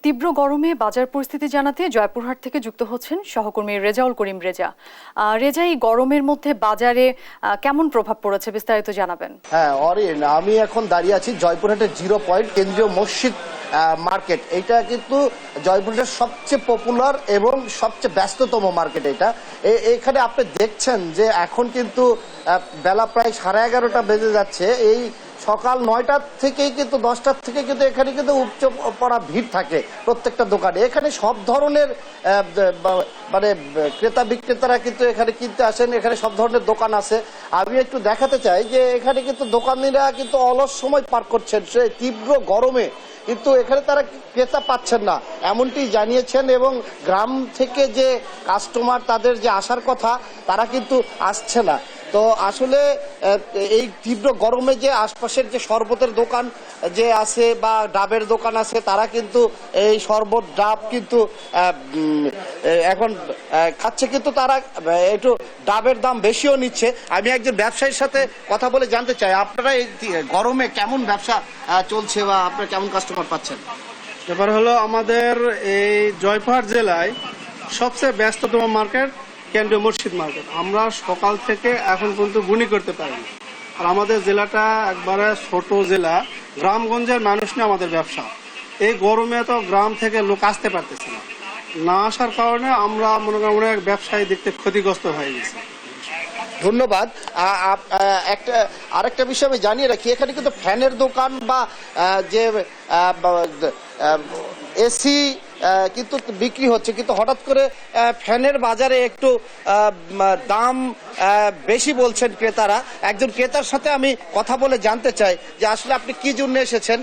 তীব্র গরমে বাজার পরিস্থিতি জানাতে জয়পুরহাট থেকে যুক্ত হচ্ছেন সহকর্মী রেজাউল করিম রেজা। রেজা, এই গরমের মধ্যে বাজারে কেমন প্রভাব পড়েছে বিস্তারিত জানাবেন। হ্যাঁ অরিন, আমি এখন দাঁড়িয়ে আছি জয়পুরহাটের 0 পয়েন্ট কেন্দ্রীয় মসজিদ মার্কেট। এটা কিন্তু জয়পুরহাটের সবচেয়ে পপুলার এবং সবচেয়ে ব্যস্ততম মার্কেট। এখানে আপনি দেখছেন যে এখন কিন্তু বেলা প্রায় 11:30 বেজে যাচ্ছে। এই সকাল 9টার থেকেই কিন্তু 10টার থেকে কিন্তু এখানে কিন্তু উপচে পড়া ভিড় থাকে প্রত্যেকটা দোকানে। এখানে সব ধরনের মানে ক্রেতা বিক্রেতারা কিন্তু এখানে কিনতে আসেন। এখানে সব ধরনের দোকান আছে। আমি একটু দেখাতে চাই যে এখানে কিন্তু দোকানিরা কিন্তু অলস সময় পার করছেন সেই তীব্র গরমে, কিন্তু এখানে তারা ক্রেতা পাচ্ছেন না এমনটি জানিয়েছেন। এবং গ্রাম থেকে যে কাস্টমার তাদের যে আসার কথা তারা কিন্তু আসছে না। তো আসলে এই তীব্র গরমে যে আশপাশের যে শরবতের দোকান যে আছে বা ডাবের দোকান আছে তারা কিন্তু এই শরবত ডাব কিন্তু এখন খাচ্ছে, কিন্তু তারা একটু ডাবের দাম বেশিও নিচ্ছে। আমি একজন ব্যবসায়ীর সাথে কথা বলে জানতে চাই, আপনারা এই গরমে কেমন ব্যবসা চলছে বা আপনারা কেমন কাস্টমার পাচ্ছেন? ব্যাপার হলো, আমাদের এই জয়পুরহাট জেলায় সবচেয়ে ব্যস্ততম মার্কেট কেন্দ্রীয় মসজিদ মার্কেট। আমরা সকাল থেকে এখন পর্যন্ত গুনি করতে পারিনি। আর আমাদের জেলাটা একবারে ছোট জেলা, গ্রামগঞ্জের মানুষ নিয়ে আমাদের ব্যবসা। এই গরমে তো গ্রাম থেকে লোক আসতে পারতেছে না আসার কারণে আমরা মনে করি অনেক ব্যবসায়ী দিক থেকে ক্ষতিগ্রস্ত হয়ে গেছে। ধন্যবাদ। আরেকটা বিষয় আমি জানিয়ে রাখি, এখানে কিন্তু ফ্যানের দোকান বা যে এসি কিন্তু বিক্রি হচ্ছে, কিন্তু হঠাৎ করে ফ্যানের বাজারে একটু দাম বেশি বলছেন ক্রেতারা। একজন ক্রেতার সাথে আমি কথা বলে জানতে চাই যে আসলে আপনি কি জন্য এসেছেন?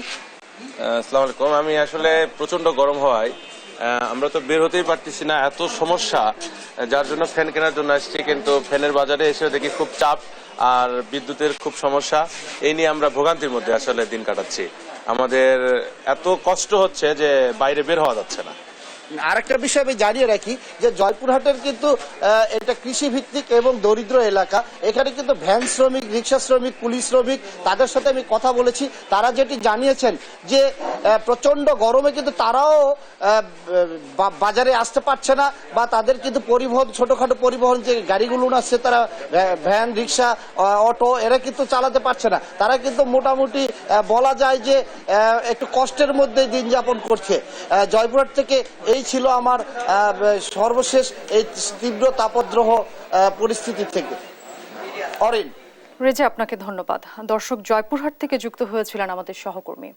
আসসালামু আলাইকুম। আমি আসলে প্রচন্ড গরম হওয়ায় আমরা তো বের হতেই পারতেছি না, এত সমস্যা, যার জন্য ফ্যান কেনার জন্য আসছি। কিন্তু ফ্যানের বাজারে এসে দেখি খুব চাপ আর বিদ্যুতের খুব সমস্যা। এই নিয়ে আমরা ভোগান্তির মধ্যে আসলে দিন কাটাচ্ছি। আমাদের এত কষ্ট হচ্ছে যে বাইরে বের হওয়া যাচ্ছে না। আরেকটা বিষয় আমি জানিয়ে রাখি যে জয়পুরহাটের কিন্তু এটা কৃষি ভিত্তিক এবং দরিদ্র এলাকা। এখানে কিন্তু ভ্যান শ্রমিক, রিক্সা শ্রমিক, পুলিশ শ্রমিক তাদের সাথে আমি কথা বলেছি। তারা যেটি জানিয়েছেন যে প্রচন্ড গরমে কিন্তু তারাও বাজারে আসতে পারছে না, বা তাদের কিন্তু পরিবহন, ছোটখাটো পরিবহন যে গাড়িগুলো আসছে তারা ভ্যান, রিক্সা, অটো এরা কিন্তু চালাতে পারছে না। তারা কিন্তু মোটামুটি বলা যায় যে একটু কষ্টের মধ্যে দিন যাপন করছে। জয়পুরহাট থেকে এই ছিল আমার সর্বশেষ এই তীব্র তাপদ্রহ পরিস্থিতি থেকে। রেজা, আপনাকে ধন্যবাদ। দর্শক, জয়পুরহাট থেকে যুক্ত হয়েছিলেন আমাদের সহকর্মী।